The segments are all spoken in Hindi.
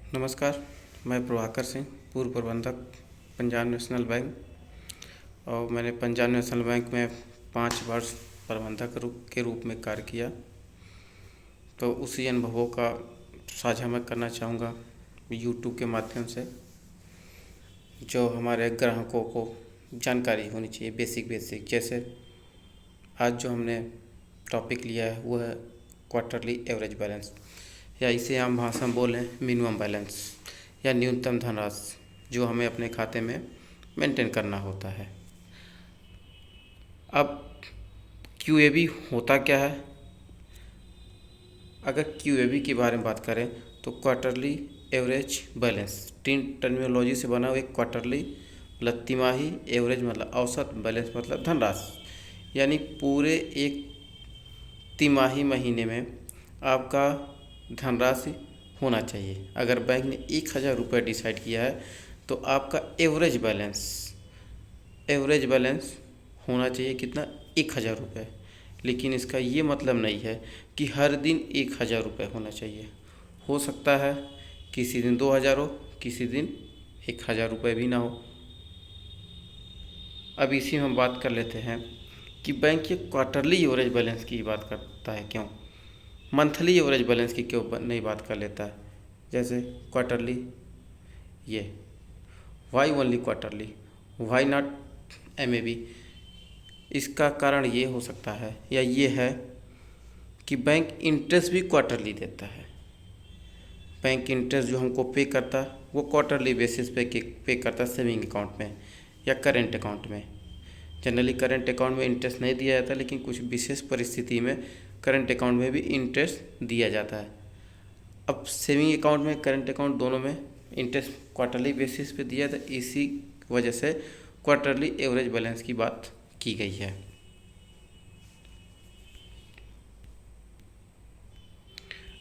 नमस्कार। मैं प्रभाकर सिंह, पूर्व प्रबंधक, पंजाब नेशनल बैंक। और मैंने पंजाब नेशनल बैंक में 5 वर्ष प्रबंधक के रूप में कार्य किया। तो उसी अनुभवों का साझा मैं करना चाहूँगा यूट्यूब के माध्यम से, जो हमारे ग्राहकों को जानकारी होनी चाहिए बेसिक। जैसे आज जो हमने टॉपिक लिया है वो है क्वार्टरली एवरेज बैलेंस, या इसे आम भाषा में बोलें मिनिमम बैलेंस या न्यूनतम धनराशि जो हमें अपने खाते में मेंटेन करना होता है। अब क्यूएबी होता क्या है? अगर क्यूएबी के बारे में बात करें तो क्वार्टरली एवरेज बैलेंस 3 टर्मिनोलॉजी से बना हुआ। एक क्वार्टरली मतलब तिमाही, एवरेज मतलब औसत, बैलेंस मतलब धनराशि। यानी पूरे एक तिमाही महीने में आपका धनराशि होना चाहिए। अगर बैंक ने 1000 रुपये डिसाइड किया है तो आपका एवरेज बैलेंस होना चाहिए कितना? 1000 रुपये। लेकिन इसका ये मतलब नहीं है कि हर दिन 1000 रुपये होना चाहिए। हो सकता है किसी दिन 2000 हो, किसी दिन 1000 रुपये भी ना हो। अब इसी में हम बात कर लेते हैं कि बैंक ये क्वार्टरली एवरेज बैलेंस की बात करता है क्यों, मंथली एवरेज बैलेंस की क्यों नहीं बात कर लेता है। जैसे क्वार्टरली, ये why only quarterly, why not MAB? इसका कारण ये हो सकता है या ये है कि बैंक इंटरेस्ट भी क्वार्टरली देता है। बैंक इंटरेस्ट जो हमको पे करता है वो क्वार्टरली बेसिस पे करता है सेविंग अकाउंट में या करेंट अकाउंट में। जनरली करेंट अकाउंट में इंटरेस्ट नहीं दिया जाता, लेकिन कुछ विशेष परिस्थिति में करंट अकाउंट में भी इंटरेस्ट दिया जाता है। अब सेविंग अकाउंट में करंट अकाउंट दोनों में इंटरेस्ट क्वार्टरली बेसिस पे दिया था, इसी वजह से क्वार्टरली एवरेज बैलेंस की बात की गई है।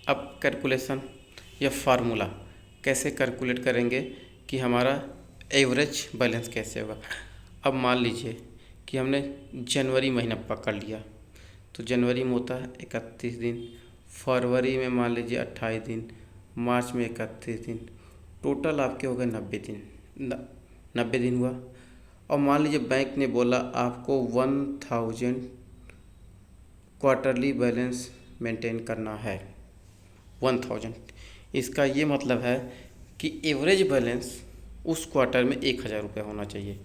अब कैलकुलेशन या फार्मूला कैसे कैलकुलेट करेंगे कि हमारा एवरेज बैलेंस कैसे होगा। अब मान लीजिए कि हमने जनवरी महीना पकड़ लिया, तो जनवरी में होता है 31 दिन, फरवरी में मान लीजिए 28 दिन, मार्च में 31 दिन, टोटल आपके हो गए 90 दिन। 90 दिन हुआ। और मान लीजिए बैंक ने बोला आपको 1000 क्वार्टरली बैलेंस मेंटेन करना है। 1000, इसका ये मतलब है कि एवरेज बैलेंस उस क्वार्टर में 1000 रुपये होना चाहिए।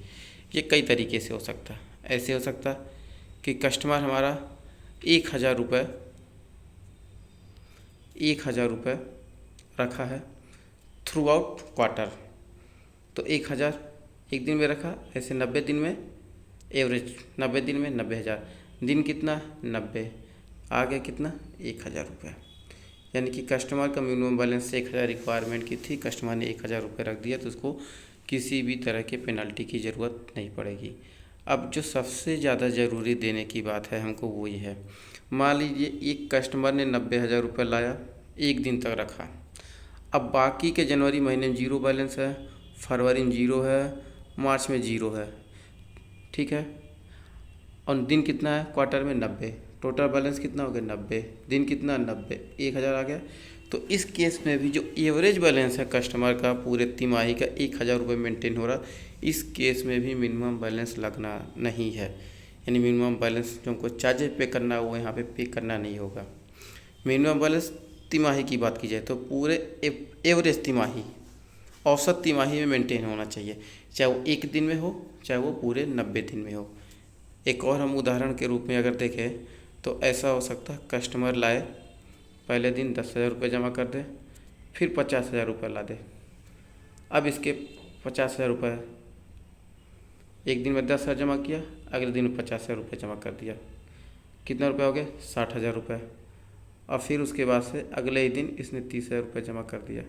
ये कई तरीके से हो सकता है। ऐसे हो सकता है कि कस्टमर हमारा 1000 रुपये रखा है थ्रू आउट क्वार्टर, तो 1000 एक दिन में रखा, ऐसे 90 दिन में एवरेज 90 दिन में 90,000, दिन कितना? 90, आ गया कितना? 1000 रुपये। यानी कि कस्टमर का मिनिमम बैलेंस से 1000 रिक्वायरमेंट की थी, कस्टमर ने 1000 रुपये रख दिया, तो उसको किसी भी तरह के पेनल्टी की ज़रूरत नहीं पड़ेगी। अब जो सबसे ज़्यादा ज़रूरी देने की बात है हमको वो ये है, मान लीजिए एक कस्टमर ने 90,000 रुपये लाया, एक दिन तक रखा। अब बाकी के जनवरी महीने में 0 बैलेंस है, फरवरी में 0 है, मार्च में 0 है, ठीक है। और दिन कितना है क्वार्टर में? 90, टोटल बैलेंस कितना हो गया? 90, दिन कितना? 90, 1000 आ गया। तो इस केस में भी जो एवरेज बैलेंस है कस्टमर का पूरे तिमाही का 1000 रुपये मेंटेन हो रहा, इस केस में भी मिनिमम बैलेंस लगना नहीं है। यानी मिनिमम बैलेंस जो हमको चार्जेज पे करना है वो यहाँ पे पे करना नहीं होगा। मिनिमम बैलेंस तिमाही की बात की जाए तो पूरे एवरेज तिमाही, औसत तिमाही में मेंटेन होना चाहिए, चाहे वो एक दिन में हो चाहे वो पूरे 90 दिन में हो। एक और हम उदाहरण के रूप में अगर देखें तो ऐसा हो सकता है कस्टमर लाए, पहले दिन 10,000 रुपये जमा कर दे, फिर 50,000 रुपये ला दे। अब इसके 50,000 रुपये एक दिन में 10,000 जमा किया, अगले दिन में 50,000 रुपये जमा कर दिया, कितना रुपये हो गए? 60,000 रुपये। और फिर उसके बाद से अगले ही दिन इसने 30,000 रुपये जमा कर दिया,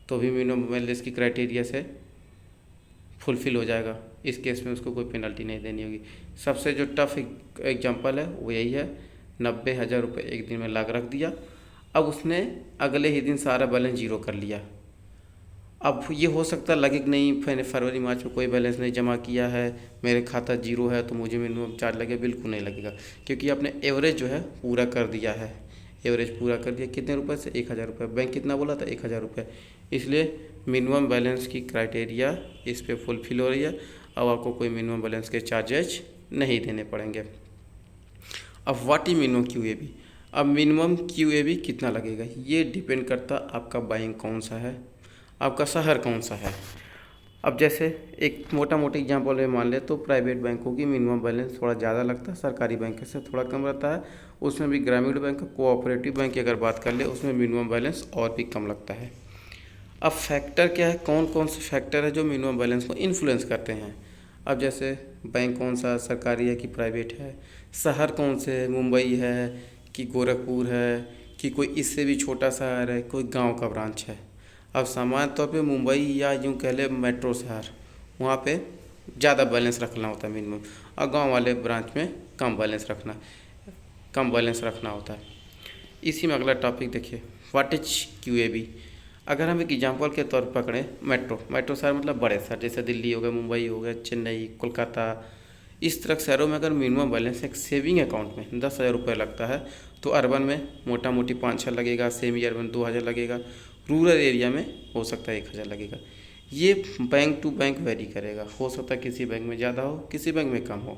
तो भी मिनिमम बैलेंस की क्राइटेरिया से फुलफ़िल हो जाएगा। इस केस में उसको कोई पेनल्टी नहीं देनी होगी। सबसे जो टफ एग्जांपल है वो यही है, 90,000 रुपये एक दिन में लाग रख दिया, अब उसने अगले ही दिन सारा बैलेंस 0 कर लिया। अब ये हो सकता लगे कि नहीं मैंने फरवरी मार्च में कोई बैलेंस नहीं जमा किया है, मेरे खाता 0 है, तो मुझे मिनिमम चार्ज लगे। बिल्कुल नहीं लगेगा, क्योंकि आपने एवरेज जो है पूरा कर दिया है। एवरेज पूरा कर दिया कितने रुपए से, 1,000 रुपये। बैंक कितना बोला था, 1,000 रुपये, इसलिए मिनिमम बैलेंस की क्राइटेरिया इस पे फुलफिल हो रही है। अब आपको कोई मिनिमम बैलेंस के चार्जेज नहीं देने पड़ेंगे। अब व्हाट इज मिनिमम QAB। अब मिनिमम QAB कितना लगेगा, ये डिपेंड करता आपका बैंक कौन सा है, आपका शहर कौन सा है। अब जैसे एक मोटा मोटी एग्जांपल में मान ले तो प्राइवेट बैंकों की मिनिमम बैलेंस थोड़ा ज़्यादा लगता है, सरकारी बैंक से थोड़ा कम रहता है। उसमें भी ग्रामीण बैंक, कोऑपरेटिव बैंक की अगर बात कर ले उसमें मिनिमम बैलेंस और भी कम लगता है। अब फैक्टर क्या है, कौन कौन से फैक्टर है जो मिनिमम बैलेंस को इन्फ्लुएंस करते हैं। अब जैसे बैंक कौन सा, सरकारी है कि प्राइवेट है, शहर कौन से है, मुंबई है कि गोरखपुर है कि कोई इससे भी छोटा शहर है, कोई गांव का ब्रांच है। अब सामान्य तौर पे मुंबई या यूँ कह ले मेट्रो शहर, वहाँ पे ज़्यादा बैलेंस रखना होता है मिनिमम, और गांव वाले ब्रांच में कम बैलेंस रखना होता है। इसी में अगला टॉपिक देखिए, व्हाट इज QAB। अगर हम एक एग्जांपल के तौर पर पकड़ें, मेट्रो शहर मतलब बड़े शहर, जैसे दिल्ली हो गया, मुंबई हो गया, चेन्नई, कोलकाता, इस तरह शहरों में अगर मिनिमम बैलेंस एक सेविंग अकाउंट में 10,000 रुपये लगता है तो अर्बन में मोटा मोटी 5-6 लगेगा, सेमी अर्बन 2,000 लगेगा, रूरल एरिया में हो सकता है 1,000 लगेगा। ये बैंक टू बैंक वेरी करेगा, हो सकता है किसी बैंक में ज़्यादा हो, किसी बैंक में कम हो।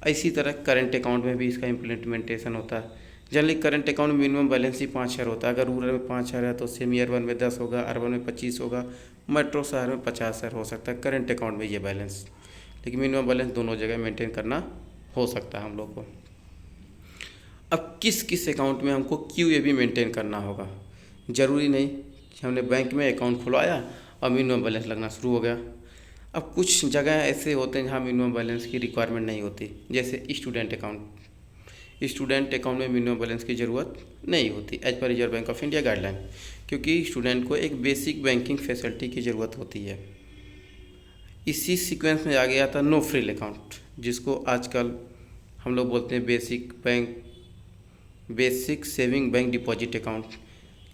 इसी तरह करंट अकाउंट में भी इसका इम्प्लीमेंटेशन होता है। जनरली करंट अकाउंट में मिनिमम बैलेंस ही 5,000 होता है। अगर रूरल में 5,000 है तो सेमी अर्बन में 10 होगा, अर्बन में 25 होगा, मेट्रो शहर में 50,000 हो सकता है करंट अकाउंट में ये बैलेंस। लेकिन मिनिमम बैलेंस दोनों जगह मेंटेन करना हो सकता है हम लोग को। अब किस किस अकाउंट में हमको QAB मेंटेन करना होगा, ज़रूरी नहीं कि हमने बैंक में अकाउंट खुलवाया और मिनिमम बैलेंस लगना शुरू हो गया। अब कुछ जगह ऐसे होते हैं जहाँ मिनिमम बैलेंस की रिक्वायरमेंट नहीं होती, जैसे स्टूडेंट अकाउंट में मिनिमम बैलेंस की ज़रूरत नहीं होती as per Reserve Bank of India guideline, क्योंकि स्टूडेंट को एक बेसिक बैंकिंग फैसिलिटी की ज़रूरत होती है। इसी सीक्वेंस में आ गया था नो फ्रिल अकाउंट, जिसको आजकल हम लोग बोलते हैं basic saving bank deposit account.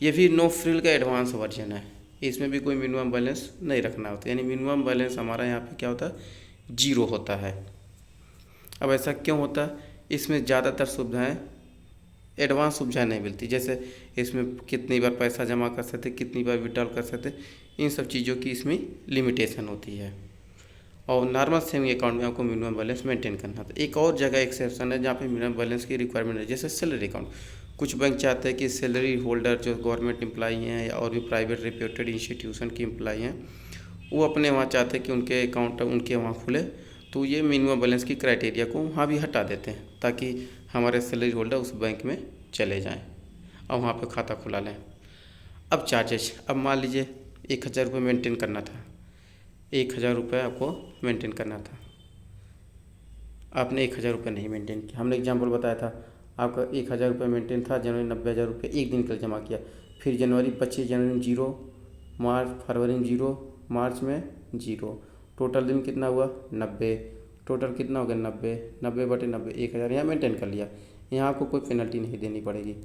ये भी नो फ्रिल का एडवांस वर्जन है। इसमें भी कोई मिनिमम बैलेंस नहीं रखना होता, यानी मिनिमम बैलेंस हमारा यहाँ पे क्या होता है, 0 होता है। अब ऐसा क्यों होता है, इसमें ज़्यादातर सुविधाएं एडवांस सुविधाएं नहीं मिलती, जैसे इसमें कितनी बार पैसा जमा कर सकते, कितनी बार विड्रॉल कर सकते, इन सब चीज़ों की इसमें लिमिटेशन होती है। और नॉर्मल सेविंग अकाउंट में आपको मिनिमम बैलेंस मेंटेन करना था। एक और जगह एक्सेप्शन है जहाँ पे मिनिमम बैलेंस की रिक्वायरमेंट है, जैसे सैलरी अकाउंट। कुछ बैंक चाहते हैं कि सैलरी होल्डर जो गवर्नमेंट एम्प्लॉई हैं या और भी प्राइवेट रिप्यूटेड इंस्टीट्यूशन की एम्प्लॉई हैं, वो अपने वहाँ चाहते हैं कि उनके अकाउंट उनके वहाँ खुले, तो ये मिनिमम बैलेंस की क्राइटेरिया को वहाँ भी हटा देते हैं ताकि हमारे सैलरी होल्डर उस बैंक में चले जाएँ और वहाँ पर खाता खुला लें। अब चार्जेस, अब मान लीजिए 1,000 रुपये मेंटेन करना था, 1,000 रुपये आपको मेंटेन करना था, आपने 1,000 रुपये नहीं मेंटेन किया। हमने एग्जांपल बताया था, आपका 1,000 रुपये मेंटेन था, जनवरी 90,000 रुपये एक दिन के लिए जमा किया, फिर जनवरी 25 जनवरी में 0, फरवरी में 0, मार्च में 0, टोटल दिन कितना हुआ 90, टोटल कितना हो गया 90/90 1,000 यहाँ मेंटेन कर लिया, यहाँ आपको कोई पेनल्टी नहीं देनी पड़ेगी।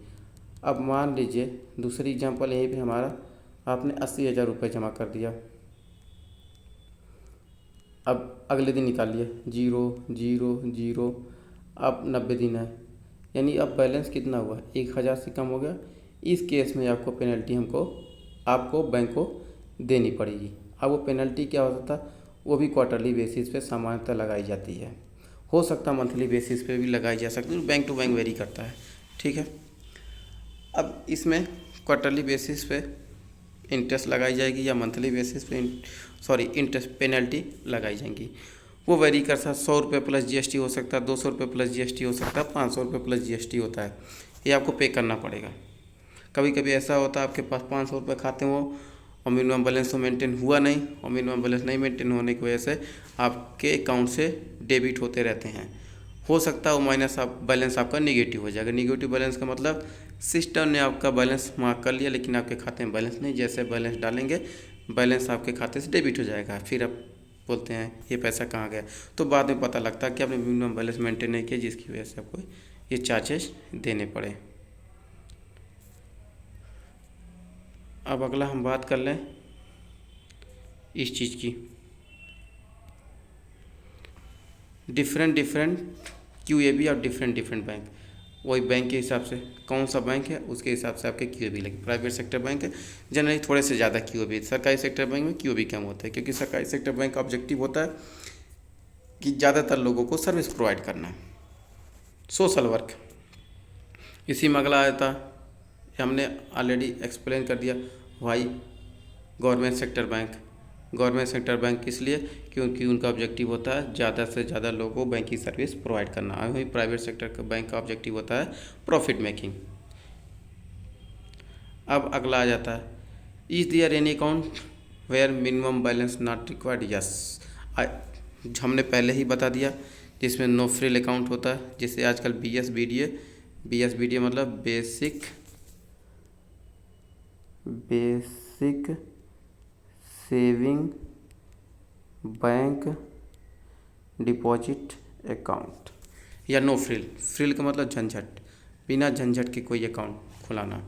अब मान लीजिए दूसरी एग्जाम्पल यहीं पर हमारा, आपने 80,000 रुपये जमा कर दिया, अब अगले दिन निकाल लिए 0 0 0, अब 90 दिन है, यानी अब बैलेंस कितना हुआ 1,000 से कम हो गया। इस केस में आपको पेनल्टी आपको बैंक को देनी पड़ेगी। अब वो पेनल्टी क्या होता था, वो भी क्वार्टरली बेसिस पे सामान्यतः लगाई जाती है, हो सकता है मंथली बेसिस पे भी लगाई जा सकती है, बैंक टू बैंक वेरी करता है, ठीक है। अब इसमें क्वार्टरली बेसिस पे इंटरेस्ट लगाई जाएगी या मंथली बेसिस पे इंटरेस्ट पेनल्टी लगाई जाएंगी, वो वेरी कर सकता है। 100 रुपये प्लस GST हो सकता है, 200 रुपये प्लस GST हो सकता है, 500 रुपये प्लस GST होता है, ये आपको पे करना पड़ेगा। कभी कभी ऐसा होता है आपके पास 500 रुपये खाते हो और मिनिमम बैलेंस तो मेंटेन हुआ नहीं, और मिनिमम बैलेंस नहीं मेंटेन होने की वजह से आपके अकाउंट से डेबिट होते रहते हैं। हो सकता है वो माइनस बैलेंस आपका निगेटिव हो जाएगा। निगेटिव बैलेंस का मतलब सिस्टम ने आपका बैलेंस मार्क कर लिया लेकिन आपके खाते में बैलेंस नहीं, जैसे बैलेंस डालेंगे बैलेंस आपके खाते से डेबिट हो जाएगा, फिर आप बोलते हैं ये पैसा कहाँ गया, तो बाद में पता लगता है कि आपने मिनिमम बैलेंस मेंटेन नहीं किया, जिसकी वजह से आपको ये चार्जेस देने पड़े। अब अगला हम बात कर लें इस चीज़ की, डिफरेंट QAB और डिफरेंट बैंक। वही बैंक के हिसाब से, कौन सा बैंक है उसके हिसाब से आपके QAB लगे। प्राइवेट सेक्टर बैंक है जनरली थोड़े से ज़्यादा QAB, सरकारी सेक्टर बैंक में QAB कम होता है, क्योंकि सरकारी सेक्टर बैंक का ऑब्जेक्टिव होता है कि ज़्यादातर लोगों को सर्विस प्रोवाइड करना है, सोशल वर्क। इसी में अगला आता है, हमने ऑलरेडी एक्सप्लेन कर दिया why government sector bank. Government sector bank इसलिए क्योंकि उनका ऑब्जेक्टिव होता है ज़्यादा से ज़्यादा लोगों को बैंक की सर्विस प्रोवाइड करना। वहीं प्राइवेट सेक्टर का बैंक का ऑब्जेक्टिव होता है प्रॉफिट मेकिंग। अब अगला आ जाता है, is there any account where minimum balance not required? Yes, हमने पहले ही बता दिया, जिसमें नो फ्रिल अकाउंट होता है, जिसे आजकल BSBDA मतलब basic saving bank deposit account, या नो फ्रिल। फ्रिल का मतलब झंझट, बिना झंझट के कोई अकाउंट खुलाना।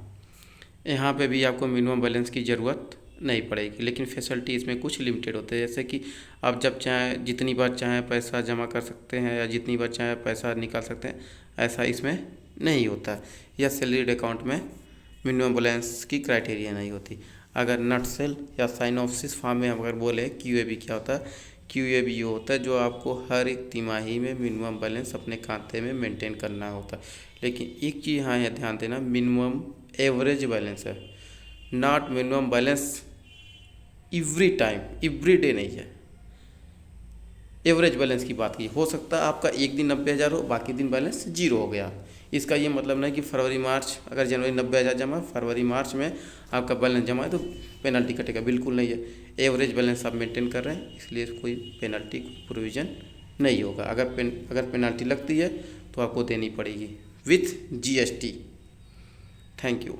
यहाँ पे भी आपको मिनिमम बैलेंस की ज़रूरत नहीं पड़ेगी, लेकिन फैसिलिटी इसमें कुछ लिमिटेड होते हैं, जैसे कि आप जब चाहें जितनी बार चाहें पैसा जमा कर सकते हैं या जितनी बार चाहें पैसा निकाल सकते हैं, ऐसा इसमें नहीं होता। या सैलरीड अकाउंट में मिनिमम बैलेंस की क्राइटेरिया नहीं होती। अगर नट सेल या साइन ऑफ सिस फॉर्म में अगर बोले QAB क्या होता है, QAB ये होता है जो आपको हर एक तिमाही में मिनिमम बैलेंस अपने खाते में मेंटेन करना होता है। लेकिन एक चीज़ यहाँ है ध्यान देना, मिनिमम एवरेज बैलेंस है, not minimum balance every time, every day नहीं है। एवरेज बैलेंस की बात की, हो सकता है आपका एक दिन 90,000 हो, बाकी दिन बैलेंस 0 हो गया। इसका ये मतलब नहीं कि फरवरी मार्च अगर जनवरी 90,000 जमा, फरवरी मार्च में आपका बैलेंस जमा है तो पेनल्टी कटेगा, बिल्कुल नहीं है। एवरेज बैलेंस आप मेंटेन कर रहे हैं, इसलिए कोई पेनल्टी प्रोविज़न नहीं होगा। अगर पेनल्टी लगती है तो आपको देनी पड़ेगी विथ GST। Thank you.